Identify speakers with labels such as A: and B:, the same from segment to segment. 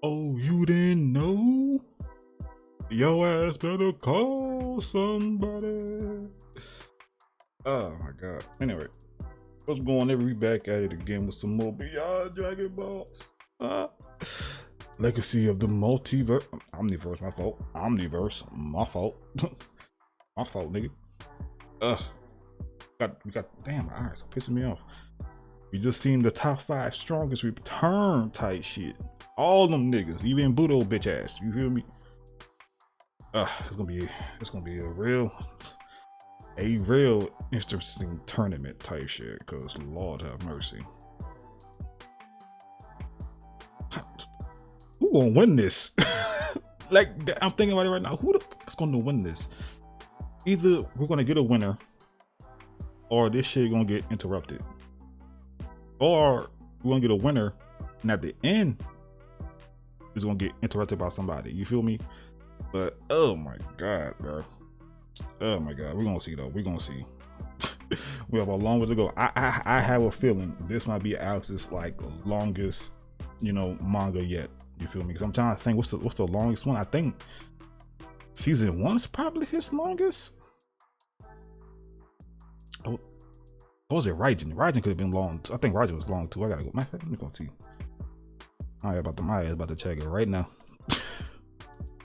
A: Oh, you didn't know? Yo ass better call somebody. Oh my god. Anyway, what's going on? We back at it again with some more Beyond Dragon Ball. Legacy of the Multiverse. Omniverse, my fault. Omniverse, my fault. My fault, nigga. We got damn, my eyes are pissing me off. We just seen the top 5 strongest return type shit. All them niggas, even Budo bitch ass. You feel me? It's gonna be a real interesting tournament type shit. Cause Lord have mercy. Who gonna win this? Like, I'm thinking about it right now. Who the fuck is gonna win this? Either we're gonna get a winner, or this shit gonna get interrupted, or we're gonna get a winner, and at the end, it's gonna get interrupted by somebody. You feel me? But oh my god, bro. Oh my god, we're gonna see though. We're gonna see. We have a long way to go. I have a feeling this might be Alex's like longest, manga yet. You feel me? Because I'm trying to think what's the longest one. I think season 1's probably his longest. Oh, was it Raijin? Raijin could have been long. I think Raijin was long too. I gotta go. Let me go see. I'm about to check it right now.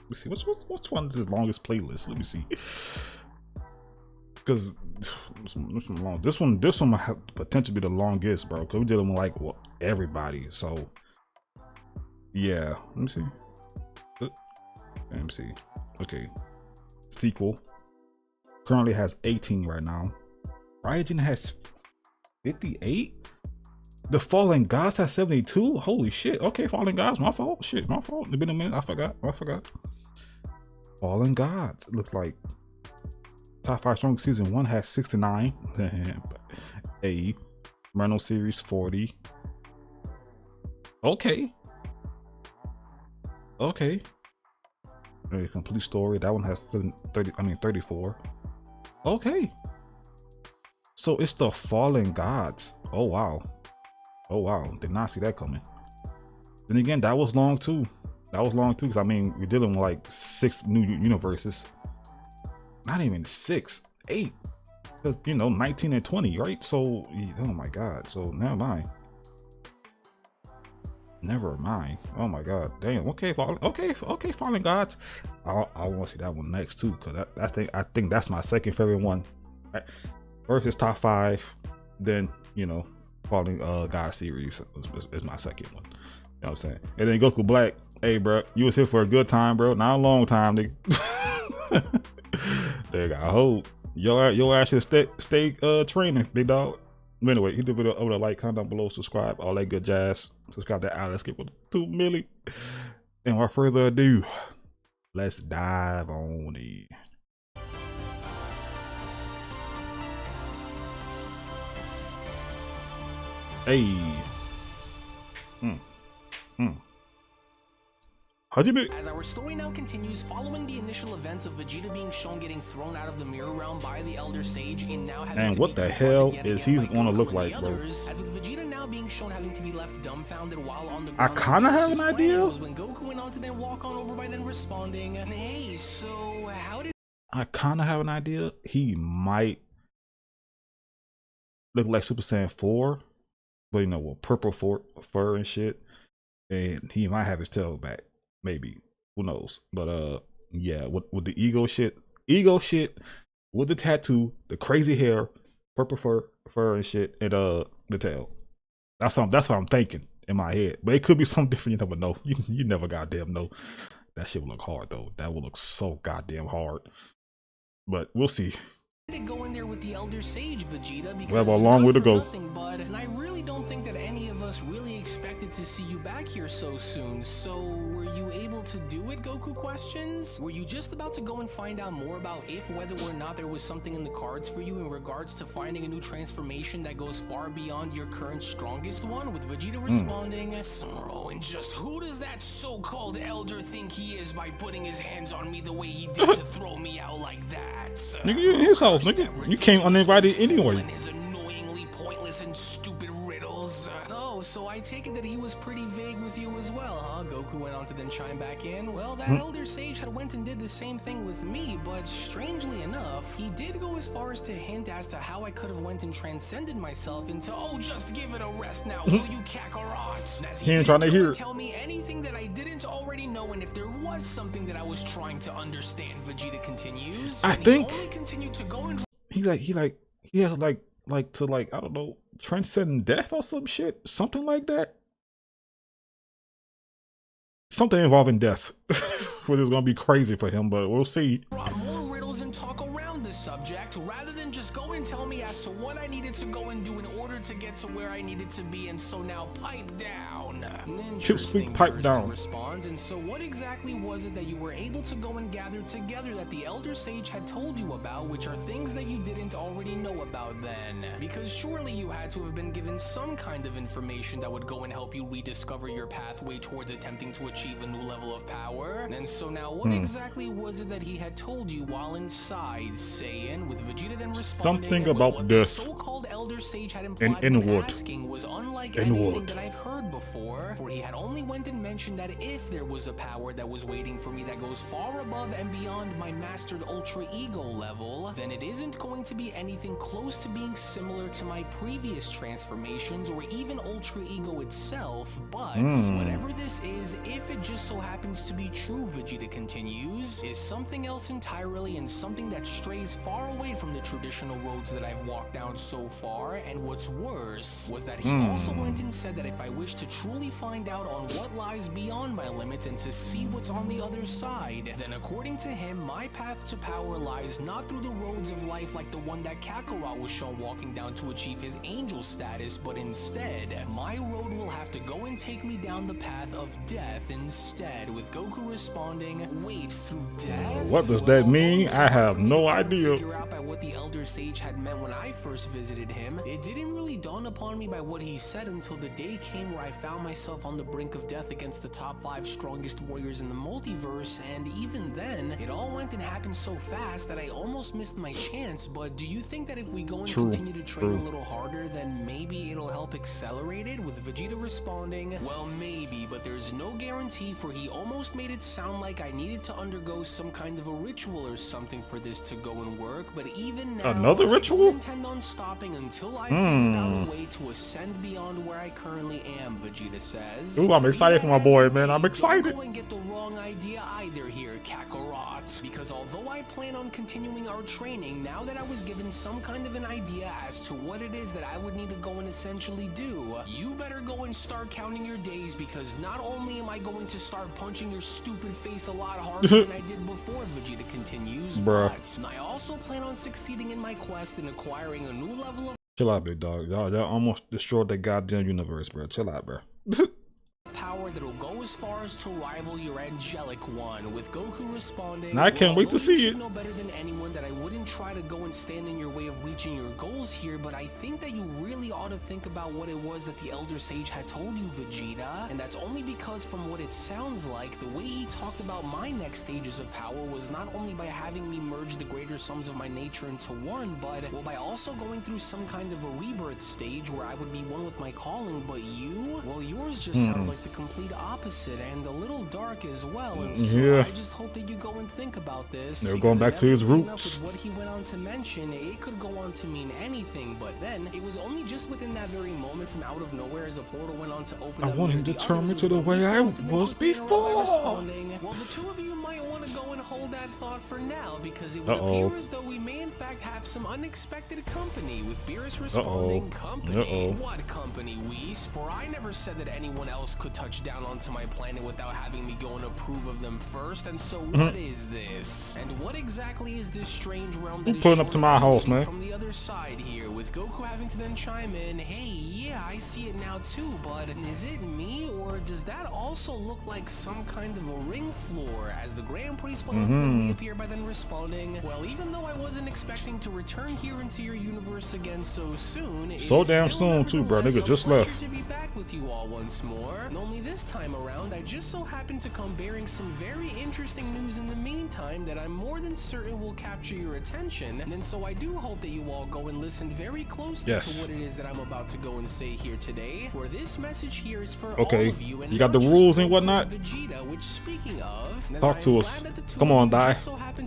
A: Let's see which one is his longest playlist. Let me see. Because this one might have potentially be the longest, bro. Because we're dealing with like everybody. So yeah, let me see. Let me see. Okay, sequel currently has 18 right now. Raijin has 58. The Fallen Gods has 72. Holy shit. Okay, Fallen Gods, my fault. Shit, my fault. It's been a minute. I forgot. Fallen Gods. It looks like top 5 strong season 1 has 69. A Reno series 40. Okay. A complete story. That one has 34. Okay. So it's the Fallen Gods. Oh wow. Did not see that coming. Then again, that was long too. Because I mean, we're dealing with like 6 new universes. Not even 6, 8. Because 19 and 20, right? So oh my god. So never mind. Oh my god. Damn. Okay, Fallen Gods. I want to see that one next too. Because I think that's my second favorite one. First is top 5. Then Fallen God series is my second one. You know what I'm saying? And then Goku Black. Hey, bro, you was here for a good time, bro. Not a long time, nigga. There you go. I hope your ass should stay training, big dog. But anyway, hit the video over the like, comment down below, subscribe, all that good jazz. Subscribe to Alex, get with 2 milli. And without further ado, let's dive on in. Hey.
B: As our story now continues, following the initial events of Vegeta being shown getting thrown out of the mirror realm by the Elder Sage and now having
A: and
B: to
A: what the hell is he gonna look like, bro?
B: As with Vegeta now being shown having to be left dumbfounded while on the
A: I kinda have an idea.
B: Was when Goku went on to then walk on over by then responding, hey, so how did
A: I kinda have an idea. He might look like Super Saiyan 4. But with purple fur and shit, and he might have his tail back, maybe. Who knows? But yeah, with the ego shit, with the tattoo, the crazy hair, purple fur and shit, and the tail. That's what I'm thinking in my head. But it could be something different. You never know. You never goddamn know. That shit will look hard though. That will look so goddamn hard. But we'll see.
B: Go in there with the Elder Sage, Vegeta, because
A: we have a long way to go.
B: And I really don't think that any of us really expected to see you back here so soon. So were you able to do it, Goku questions? Were you just about to go and find out more about whether or not there was something in the cards for you in regards to finding a new transformation that goes far beyond your current strongest one, with Vegeta responding, "Oh, and just who does that so-called elder think he is by putting his hands on me the way he did to throw me out like that?"
A: Nigga, you in his house, nigga. You came uninvited anyway.
B: His annoyingly pointless and stupid riddle. riddles. Oh, so I take it that he was pretty vague with you as well, huh? Goku went on to then chime back in. Well, that elder sage had went and did the same thing with me, but strangely enough, he did go as far as to hint as to how I could have went and transcended myself into, oh, just give it a rest now, will you, Kakarot? As
A: He ain't trying to hear it.
B: Tell me anything that I didn't already know, and if there was something that I was trying to understand, Vegeta continues.
A: I think
B: he only continued to go and
A: he has to I don't know, transcend death or some shit, something like that. Something involving death, which is gonna be crazy for him, but we'll see.
B: more riddles and talk around this subject rather than just go and tell me as to what I needed to go and do in order to get to where I needed to be. And so now pipe down.
A: Speak pipe down.
B: Responds. And so what exactly was it that you were able to go and gather together that the elder sage had told you about, which are things that you didn't already know about then? Because surely you had to have been given some kind of information that would go and help you rediscover your pathway towards attempting to achieve a new level of power. And so now what exactly was it that he had told you while inside Saiyan, with Vegeta then responding
A: something about
B: what
A: death.
B: the so-called elder sage had implied when
A: inward.
B: asking was unlike anything that I've heard before, for he had only went and mentioned that if there was a power that was waiting for me that goes far above and beyond my mastered ultra ego level, then it isn't going to be anything close to being similar to my previous transformations or even ultra ego itself, but whatever this is, if it just so happens to be true, Vegeta continues, is something else entirely and something that strays far away from the traditional roads that I've walked down so far. And what's worse was that he also went and said that if I wish to truly find out on what lies beyond my limits and to see what's on the other side, then according to him, my path to power lies not through the roads of life like the one that Kakarot was shown walking down to achieve his angel status, but instead, my road will have to go and take me down the path of death instead, with Goku responding, wait, through death?
A: What does that mean? I have no idea.
B: Figure out by what the elder sage had meant when I first visited him. It didn't really dawn upon me by what he said until the day came where I found myself on the brink of death against the top 5 strongest warriors in the multiverse, and even then, it all went and happened so fast that I almost missed my chance. But do you think that if we go and continue to train a little harder, then maybe it'll help accelerate it? With Vegeta responding, well, maybe, but there's no guarantee, for he almost made it sound like I needed to undergo some kind of a ritual or something for this to go and work. But even now,
A: another ritual?
B: I don't intend on stopping until I figure out a way to ascend beyond where I currently am, Vegeta says.
A: Ooh, I'm excited for my boy, man. I'm excited.
B: Don't go and get the wrong idea either here, Kakarot. Because although I plan on continuing our training, now that I was given some kind of an idea as to what it is that I would need to go and essentially do, you better go and start counting your days, because not only am I going to start punching your stupid face a lot harder than I did before, Vegeta continues, but I also plan on succeeding in my quest and acquiring a new level of
A: Chill out, big dog. Y'all almost destroyed that goddamn universe, bro. Chill out, bro.
B: power that'll go as far as to rival your angelic one, with Goku responding,
A: I can't wait to see it.
B: You know better than anyone that I wouldn't try to go and stand in your way of reaching your goals here, but I think that you really ought to think about what it was that the Elder Sage had told you, Vegeta, and that's only because from what it sounds like, the way he talked about my next stages of power was not only by having me merge the greater sums of my nature into one, but well, by also going through some kind of a rebirth stage where I would be one with my calling. But you, well, yours just sounds like the complete opposite and a little dark as well, and so I just hope that you go and think about this.
A: They're going back to his roots.
B: What he went on to mention, it could go on to mean anything, but then it was only just within that very moment from out of nowhere as a portal went on to open.
A: I want him to turn me to the way I was before.
B: Well, the two of you might want to go and hold that thought for now, because it would appear as though we may in fact have some unexpected company, with Beerus responding, company? What company, Whis? For I never said that anyone else could touch down onto my planet without having me go and approve of them first, and so what is this? And what exactly is this strange realm that is
A: pulling up to my house, man?
B: From the other side here, with Goku having to then chime in, hey, yeah, I see it now too, but is it me, or does that also look like some kind of a ring floor? As the Grand Priest went on to then reappear by then responding, well, even though I wasn't expecting to return here into your universe again so soon,
A: so damn soon too, bro. Nigga just left.
B: To be back with you all once more. No only this time around, I just so happened to come bearing some very interesting news in the meantime that I'm more than certain will capture your attention, and so I do hope that you all go and listen very closely to what it is that I'm about to go and say here today, for this message here is for all of you, and
A: you got the rules and whatnot.
B: Vegeta, which speaking of,
A: talk to us. Come on, Die.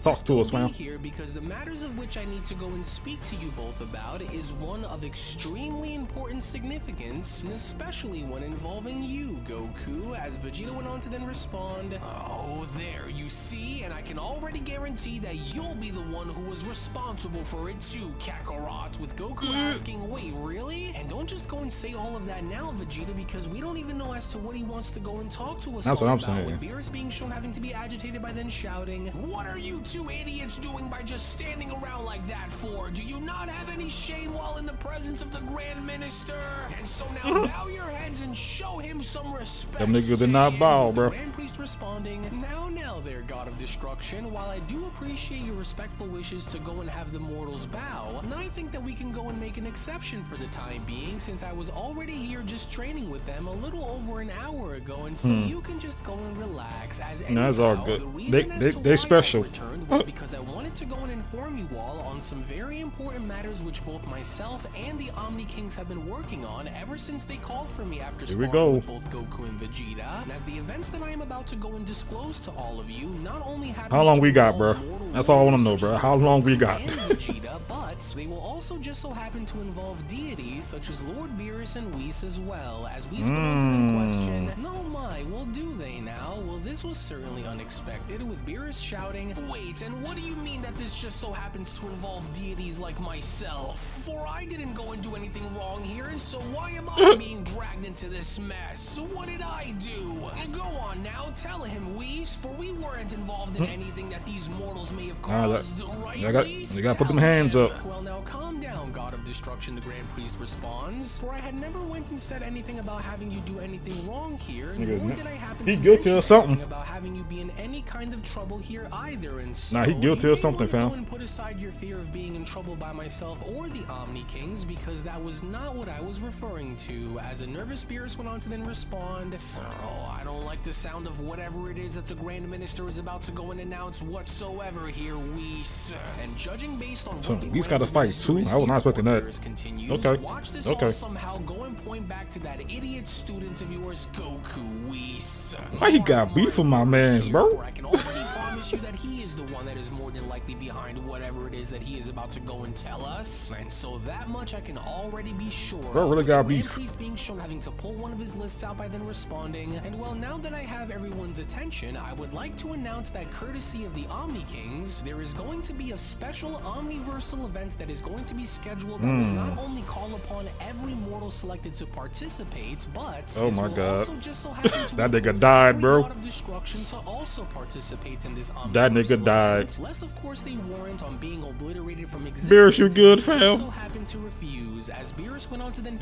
A: Talk to us, man.
B: Here because the matters of which I need to go and speak to you both about is one of extremely important significance, and especially one involving you, Goku, as Vegeta went on to then respond, oh, there, you see, and I can already guarantee that you'll be the one who was responsible for it too, Kakarot, with Goku asking, wait, really? And don't just go and say all of that now, Vegeta, because we don't even know as to what he wants to go and talk to us
A: That's
B: all
A: what I'm
B: about,
A: saying.
B: with Beerus being shown having to be agitated by then shouting, what are you two idiots doing by just standing around like that for? Do you not have any shame while in the presence of the Grand Minister? And so now bow your heads and show him some respect.
A: Them niggas did not bow, bro.
B: The Grand Priest responding, now there, God of Destruction, while I do appreciate your respectful wishes to go and have the mortals bow, I think that we can go and make an exception for the time being, since I was already here just training with them a little over an hour ago, and so you can just go and relax, as anyhow,
A: that's all good.
B: the reason
A: They special.
B: I returned was because I wanted to go and inform you all on some very important matters which both myself and the Omni Kings have been working on ever since they called for me after sparring with both Goku and Vegeta. And as the events that I am about to go and disclose to all of you not only happen
A: how long we got, bro? That's all I want to know, bro. How long we got?
B: Vegeta, but they will also just so happen to involve deities such as Lord Beerus and Whis as well. As Whis went on to then question, no my, well do they now? Well, this was certainly unexpected, with Beerus shouting, wait, and what do you mean that this just so happens to involve deities like myself? For I didn't go and do anything wrong here, and so why am I being dragged into this mess? What did I do? Go on now, tell him, Whis, for we weren't involved in anything that these mortals may have caused, right, Whis?
A: You gotta put them hands up.
B: Well, now calm down, God of Destruction, the Grand Priest responds, for I had never went and said anything about having you do anything wrong here, nor did I happen to
A: guilty of something
B: about having you be in any kind of trouble here either, and so
A: he guilty of something, fam.
B: And put aside your fear of being in trouble by myself or the Omni Kings, because that was not what I was referring to, as a nervous Beerus went on to then respond, so I don't like the sound of whatever it is that the Grand Minister is about to go and announce whatsoever here, Whis. And judging based on what the
A: Whis got to fight too? I was not expecting that. Okay.
B: Watch this all somehow go and point back to that idiot student of yours, Goku, Whis.
A: Why he got beef with my mans, bro?
B: I can already promise you that he is the one that is more than likely behind whatever it is that he is about to go and tell us, and so that much I can already be sure.
A: Bro really got beef.
B: Priest being shown having to pull one of his lists out by then responding, and well, now that I have everyone's attention, I would like to announce that courtesy of the Omni Kings, there is going to be a special Omniversal event that is going to be scheduled that will not only call upon every mortal selected to participate, but
A: oh my God,
B: also just so happen to
A: that nigga died, bro.
B: God of Destruction to also participate in this
A: that nigga died.
B: Less, of course, they warrant on being obliterated from existence.
A: Beerus, you good, fam?
B: So happened to refuse, as Beerus went on to then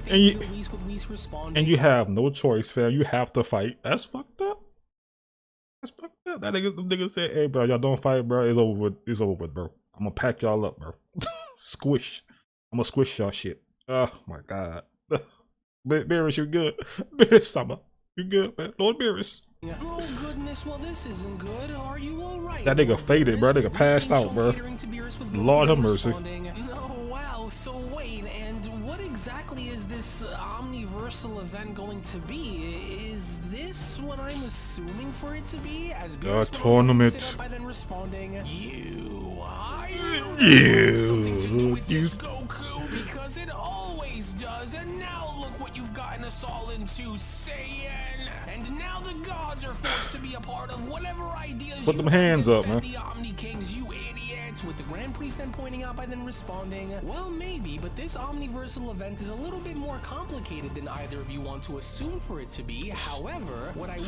B: responding.
A: And you have no choice, fam. You have to fight. That's fucked up. That's fucked up. That nigga said, "Hey, bro, y'all don't fight, bro. It's over with. It's over with, bro. I'm gonna pack y'all up, bro. Squish. I'm gonna squish y'all shit. Oh my God. Beerus, you good? Beerus, Summer, you good, man? Lord Beerus."
B: Oh goodness, well this isn't good. Are you alright?
A: That nigga faded, bro. Nigga passed out, bro. Lord have mercy.
B: No, wow, so wait, and what exactly is this Omniversal event going to be? Is this what I'm assuming for it to be? As
A: a tournament.
B: By then responding, Goku, because it always does, and now look what you've gotten us all into, Saiyan. And now the gods are forced to be a part of whatever ideas.
A: Put them hands up, man.
B: The Omni Kings, you idiots. With the Grand Priest then pointing out by then responding, well, maybe, but this Omniversal event is a little bit more complicated than either of you want to assume for it to be. However, what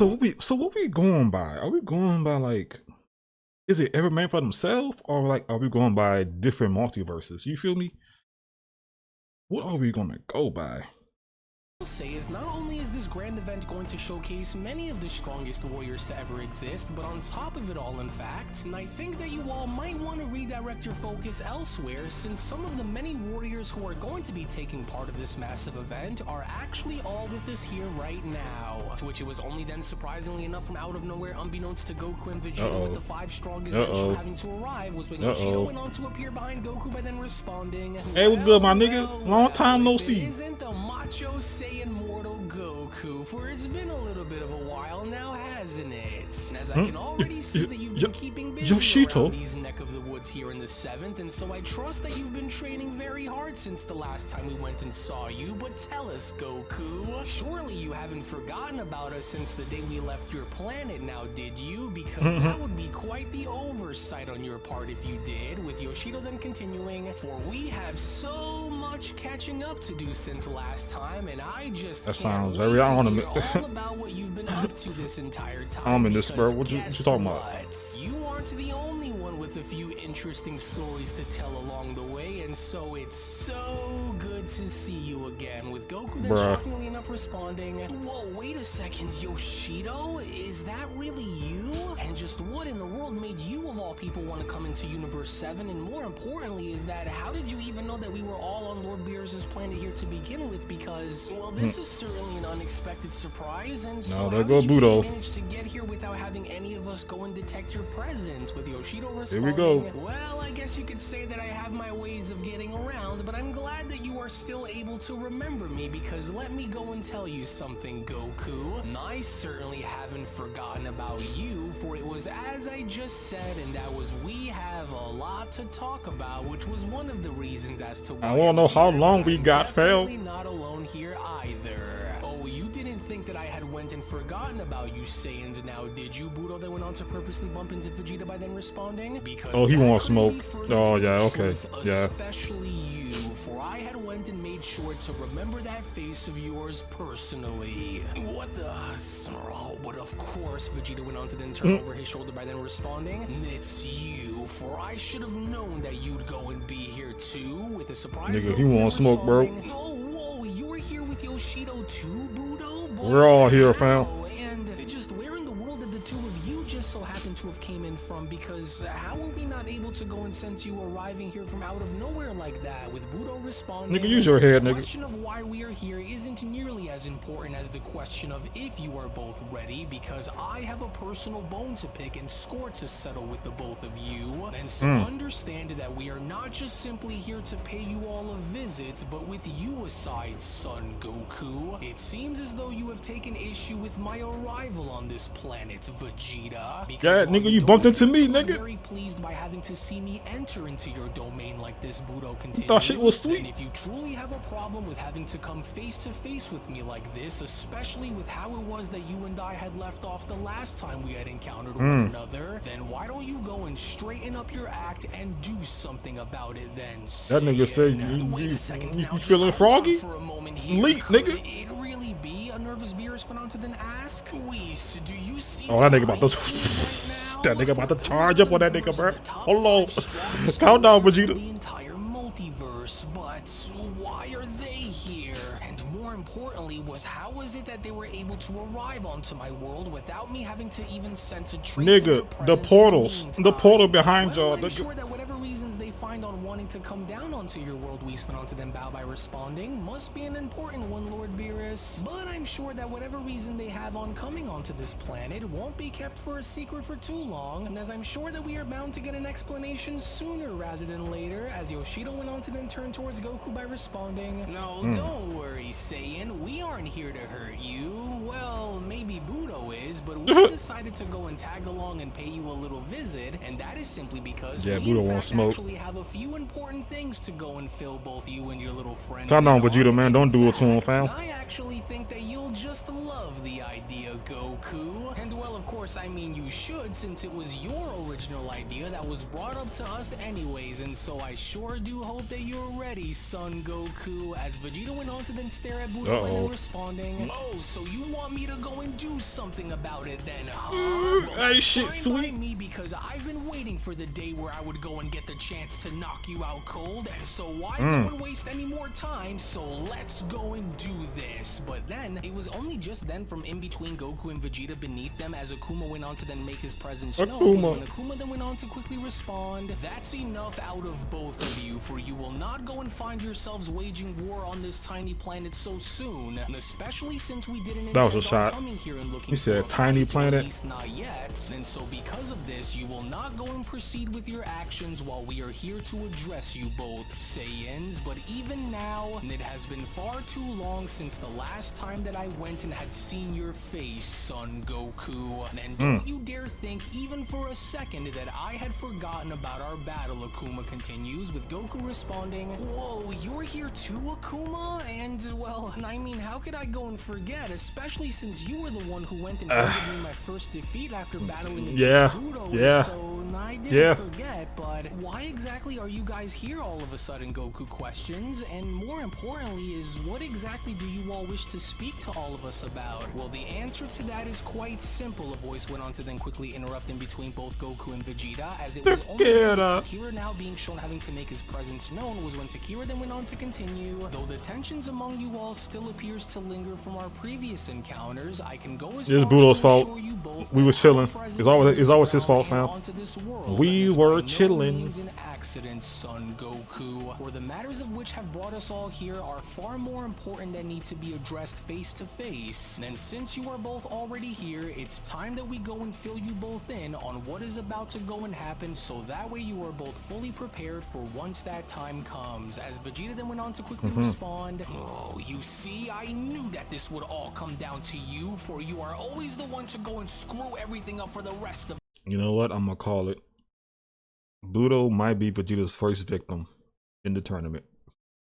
B: we going by? Are we going by like, is it every man for themselves, or like are we going by different multiverses? You feel me? What are we gonna go by? say is not only is this grand event going to showcase many of the strongest warriors to ever exist, but on top of it all, in fact, and I think that you all might want to redirect your focus elsewhere, since some of the many warriors who are going to be taking part of this massive event are actually all with us here right now. To which it was only then, surprisingly enough, from out of nowhere, unbeknownst to Goku and Vegeta, with the 5 strongest having to arrive, was when Yoshida went on to appear behind Goku by then responding,
A: "Hey, what's good, my nigga? Long time no see."
B: Isn't the macho Saiyan mortal Goku, for it's been a little bit of a while now, hasn't it? As I can already see that you've been keeping busy around these neck of the woods here in the 7th, and so I trust that you've been training very hard since the last time we went and saw you. But tell us, Goku, surely you haven't forgotten about us since the day we left your planet now, did you? Because that would be quite the oversight on your part if you did. With Yoshida then continuing, for we have so much catching up to do since last time, and I just
A: that sounds very
B: all about what you've been up to this entire time.
A: I'm in this, bro. What you talking about?
B: You aren't the only one with a few interesting stories to tell along the way, and so it's so good to see you again. With Goku then shockingly enough responding, whoa, wait a second, Yoshido? Is that really you? And just what in the world made you of all people want to come into Universe 7? And more importantly is that, how did you even know that we were all on Lord Beerus' planet here to begin with? Because, well, this is certainly an unexpected surprise, and so how did you manage to get here without having any of us go and detect your presence? With Yoshido responding,
A: here we go.
B: Well, I guess you could say that I have my ways of getting around, but I'm glad that you are still able to remember me, because let me go and tell you something, Goku. I certainly haven't forgotten about you, for it was as I just said, and that was we have a lot to talk about, which was one of the reasons as to why
A: I want to know how long we got, failed.
B: Not alone here either. Oh, you didn't think that I had went and forgotten about you Saiyans now, did you? Budo then went on to purposely bump into Vegeta by then responding, because
A: he wants smoke. Oh yeah, okay, yeah.
B: Especially you, for I had went and made sure to remember that face of yours personally. What the? Oh, but of course, Vegeta went on to then turn over his shoulder by then responding, it's you, for I should have known that you'd go and be here too. With a surprise,
A: nigga, he wants smoke, bro.
B: Whoa, you were here with Yoshido too, Budo?
A: We're all here, fam.
B: And just where in the world did the two of you just so happen to have came in from? Because how were we not able to go and sense you arriving here from out of nowhere like that? With Budo responding,
A: nigga, use your head, nigga.
B: The question of why we are here isn't nearly as important as the question of if you are both ready, because I have a personal bone to pick and score to settle with the both of you. And so understand that we are not just simply here to pay you all a visit, but with you aside, son Goku, it seems as though you have taken issue with my arrival on this planet, Vegeta.
A: Yeah, nigga, you bumped into me, nigga.
B: I'm very pleased by having to see me enter into your domain like this, Budo continued.
A: You thought shit was sweet.
B: And if you truly have a problem with having to come face to face with me like this, especially with how it was that you and I had left off the last time we had encountered one another, then why don't you go and straighten up your act and do something about it then?
A: That nigga said you feeling froggy?
B: For a moment here,
A: Leak, nigga.
B: It really be? A nervous Beerus went on to then ask. Whis, do you see
A: that nigga about to that nigga about to charge up on that nigga, bro. Hold on. Count down, Vegeta.
B: The entire multiverse, but why are they here? And more importantly, how was it that they were able to arrive onto my world without me having to even sense a trace
A: nigga,
B: of their
A: the
B: presence
A: portals,
B: in
A: the
B: time?
A: portal behind y'all.
B: I'm sure that whatever reasons they find on wanting to come down onto your world, Whis went on to them bow by responding, must be an important one, Lord Beerus. But I'm sure that whatever reason they have on coming onto this planet won't be kept for a secret for too long, and as I'm sure that we are bound to get an explanation sooner rather than later, as Yoshida went on to then turn towards Goku by responding, no, don't worry, Saiyan, we aren't here to hurt you. Well, maybe Budo is, but we decided to go and tag along and pay you a little visit, and that is simply because we in fact actually have a few important things to go and fill both you and your little friends.
A: Calm down, Vegeta, man. Don't do it to him, fam.
B: I actually think that you'll just love the idea, Goku. And well, of course, I mean you should, since it was your original idea that was brought up to us anyways, and so I sure do hope that you're ready, son Goku. As Vegeta went on to then stare at Budo and responding, oh, so you want me to go and do something about it then, huh?
A: Hey, shit, sweet.
B: Me, because I've been waiting for the day where I would go and get the chance to knock you out cold, and so why go and waste any more time? So let's go and do this. But then, it was only just then from in between Goku and Vegeta beneath them as Akuma went on to then make his presence known. When Akuma then went on to quickly respond, that's enough out of both of you, for you will not go and find yourselves waging war on this tiny planet so soon, and especially since we didn't
A: that was a
B: intend
A: shot.
B: on coming here and looking
A: He said
B: for a
A: tiny
B: fight,
A: planet.
B: at least not yet. And so because of this, you will not go and proceed with your actions while we are here to address you both, Saiyans. But even now, it has been far too long since the last time that I went and had seen your face, Son Goku. And don't you dare think even for a second that I had forgotten about our battle, Akuma continues, with Goku responding, "Whoa, you're here too, Akuma? And, well, I mean, how could I go and forget, especially since you were the one who went and handed me my first defeat after battling against Budo, so I didn't forget, but why exactly are you guys here all of a sudden, Goku questions, and more importantly is, what exactly do you all wish to speak to all of us about? Well, the answer to that is quite simple, a voice went on to then quickly interrupt in between both Goku and Vegeta, as it was only Takira now being shown having to make his presence known was when Takira then went on to continue, though the tensions among you all still appears to linger from our previous encounters, I can go as far as
A: Budo's
B: to
A: fault.
B: assure you both
A: We was chilling. It's always his fault, fam. We were chilling.
B: An accident, Son Goku. For the matters of which have brought us all here are far more important than need to be addressed face to face. And since you are both already here, it's time that we go and fill you both in on what is about to go and happen, so that way you are both fully prepared for once that time comes. As Vegeta then went on to quickly respond, "Oh, you see, I knew that this would all come down to you, for you are always the one to go and screw everything up for the rest of."
A: You know what? I'm gonna call it. Budo might be Vegeta's first victim in the tournament.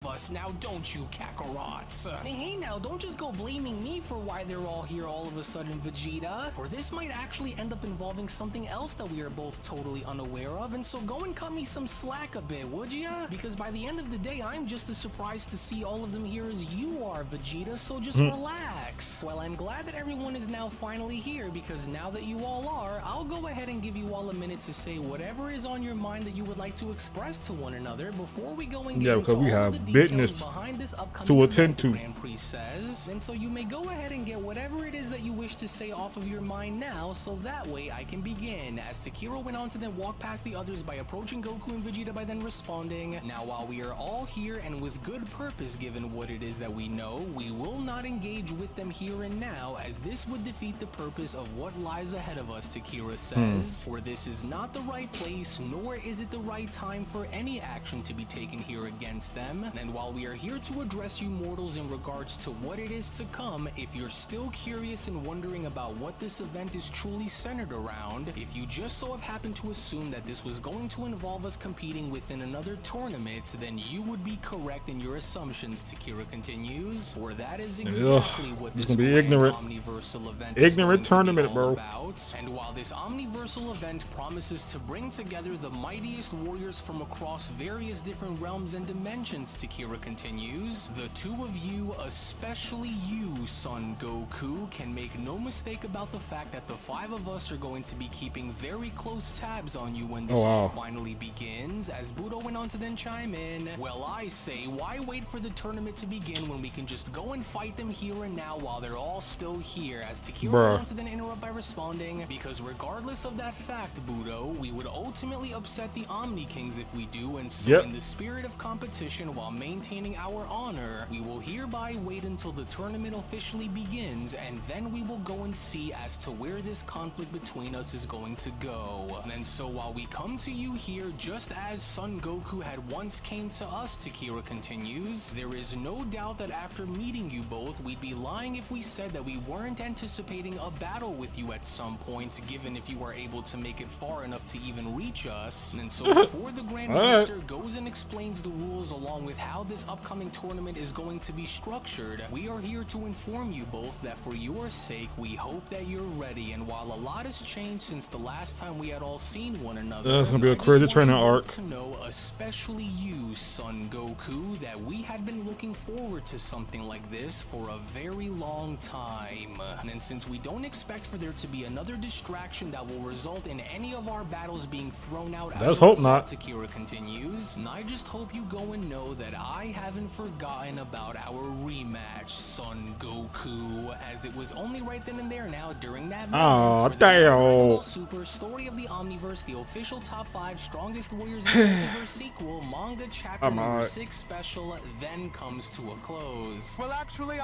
B: Us now, don't you, Kakarots? Hey now, don't just go blaming me for why they're all here all of a sudden, Vegeta, for this might actually end up involving something else that we are both totally unaware of, and so go and cut me some slack a bit, would ya? Because by the end of the day, I'm just as surprised to see all of them here as you are, Vegeta, so just relax. Well, I'm glad that everyone is now finally here, because now that you all are, I'll go ahead and give you all a minute to say whatever is on your mind that you would like to express to one another before we go and get into all the business behind this upcoming
A: to attend to.
B: Grand Prix says, and so you may go ahead and get whatever it is that you wish to say off of your mind now, so that way I can begin. As Takira went on to then walk past the others by approaching Goku and Vegeta by then responding, "Now while we are all here and with good purpose given what it is that we know, we will not engage with them here and now, as this would defeat the purpose of what lies ahead of us," Takira says, "for this is not the right place, nor is it the right time for any action to be taken here against them. And while we are here to address you mortals in regards to what it is to come, if you're still curious and wondering about what this event is truly centered around, if you just so have happened to assume that this was going to involve us competing within another tournament, then you would be correct in your assumptions," Takira continues, "for that is exactly what this
A: gonna be ignorant.
B: Omniversal event
A: Ignorant
B: is going
A: tournament,
B: to be all
A: bro.
B: about. And while this Omniversal event promises to bring together the mightiest warriors from across various different realms and dimensions," Takira continues, "the two of you, especially you, Son Goku, can make no mistake about the fact that the five of us are going to be keeping very close tabs on you when this all finally begins." As Budo went on to then chime in, "Well, I say, why wait for the tournament to begin when we can just go and fight them here and now while they're all still here?" As Takira went on to then interrupt by responding, "Because regardless of that fact, Budo, we would ultimately upset the Omni Kings if we do, and so in the spirit of competition while maintaining our honor, we will hereby wait until the tournament officially begins, and then we will go and see as to where this conflict between us is going to go. And so while we come to you here just as Son Goku had once came to us," Takira continues, "there is no doubt that after meeting you both, we'd be lying if we said that we weren't anticipating a battle with you at some point, given if you are able to make it far enough to even reach us. And so before the Grand Master goes and explains the rules along with how this upcoming tournament is going to be structured, we are here to inform you both that for your sake, we hope that you're ready. And while a lot has changed since the last time we had all seen one another,
A: that's gonna be a crazy training arc.
B: To know, especially you, Son Goku, that we had been looking forward to something like this for a very long time. And since we don't expect for there to be another distraction that will result in any of our battles being thrown out
A: Let's hope not.
B: Akira continues, and I just hope you go and know that I haven't forgotten about our rematch, Son Goku, as it was only right then and there now during that
A: Oh, damn.
B: Super Story of the Omniverse, the official top 5 strongest warriors in the Omniverse sequel, manga chapter number 6 special, then comes to a close.
C: Well, actually,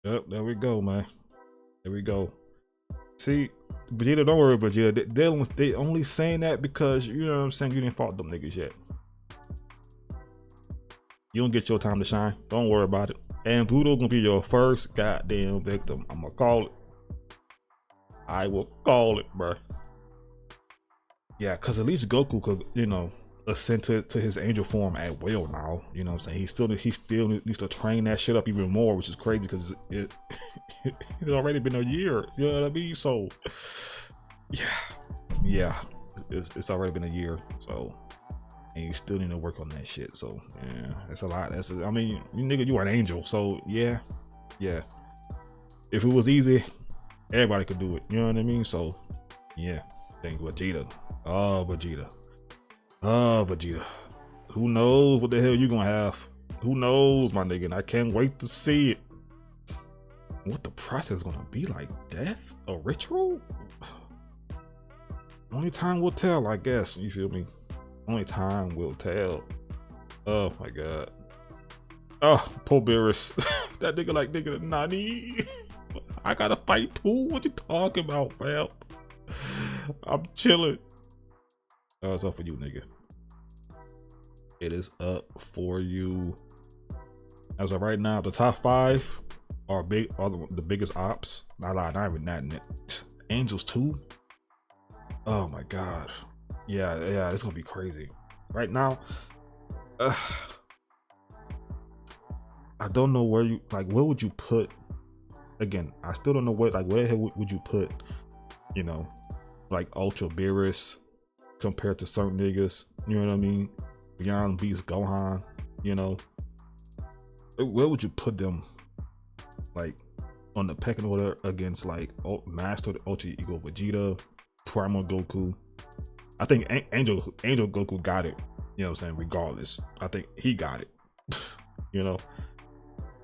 A: Yep, there we go, man. There we go. See, Vegeta, don't worry, Vegeta. They only saying that because, you know what I'm saying, you didn't fault them niggas yet. You don't get your time to shine. Don't worry about it. And Pluto gonna be your first goddamn victim. I'm gonna call it. I will call it, bruh. Yeah, cause at least Goku could, you know, ascend to his angel form at will now. You know what I'm saying? He still needs to train that shit up even more, which is crazy because it's already been a year. You know what I mean? So yeah, it's already been a year. So, and you still need to work on that shit. So yeah, that's a lot. I mean, you nigga, you are an angel. So yeah. If it was easy, everybody could do it. You know what I mean? So yeah, thank Vegeta. Oh, Vegeta. Who knows what the hell you gonna have? Who knows, my nigga? And I can't wait to see it. What the process is gonna be like? Death? A ritual? Only time will tell, I guess. You feel me? Only time will tell. Oh my god. Oh, poor Beerus. That nigga like nigga Nani. I gotta fight too. What you talking about, fam? I'm chilling. Oh, it's up for you, nigga. It is up for you. As of right now, the top 5 are the biggest ops. Not even that. Angels 2. Oh my god. Yeah, it's gonna be crazy. Right now, I don't know where where would you put? Again, I still don't know where the hell would you put? You know, like Ultra Beerus compared to certain niggas. You know what I mean? Beyond Beast Gohan. You know, where would you put them? Like on the pecking order against like Master Ultra Ego Vegeta, Primal Goku. I think Angel Goku got it. You know what I'm saying? Regardless, I think he got it. You know,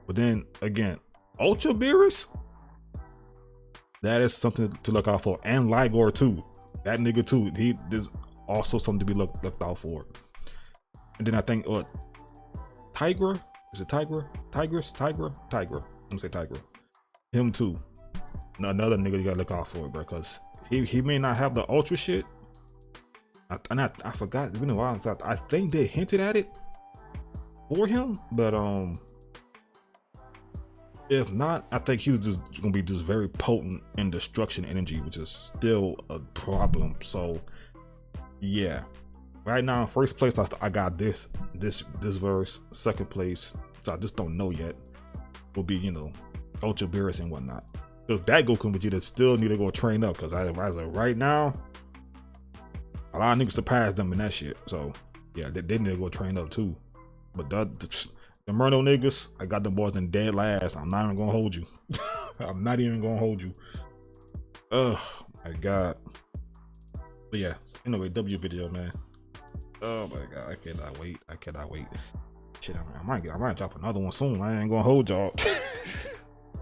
A: but then again, Ultra Beerus, that is something to look out for. And Ligor too. That nigga too. There's also something to be looked out for. And then I think Tigra. Is it Tigra? Tigra. I'm gonna say Tigra. Him too. Another nigga you gotta look out for, bro. Cause he may not have the ultra shit. I forgot. It's been a while. So I think they hinted at it for him, but if not, I think he's just gonna be just very potent in destruction energy, which is still a problem. So yeah, right now first place I got this verse. Second place, so I just don't know yet, will be, you know, Ultra Beerus and whatnot. Because that Goku and Vegeta still need to go train up. Because as of right now, a lot of niggas surpassed them in that shit. So yeah, they need to go train up too. But the Murno niggas, I got them boys in dead last. I'm not even gonna hold you. I'm not even gonna hold you. Oh my god. But yeah, anyway, W video, man. Oh my god, I cannot wait. Shit, I might drop another one soon. I ain't gonna hold y'all.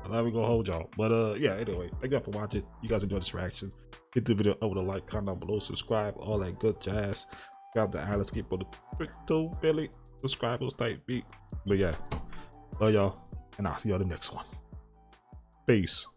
A: I'm not even gonna hold y'all. But yeah, anyway, thank you for watching. You guys enjoyed this reaction. Hit the video over the like, comment down below, subscribe, all that good jazz. Grab the eye, let's keep on the crypto belly. Subscribers type beat. But yeah, love y'all, and I'll see y'all the next one. Peace.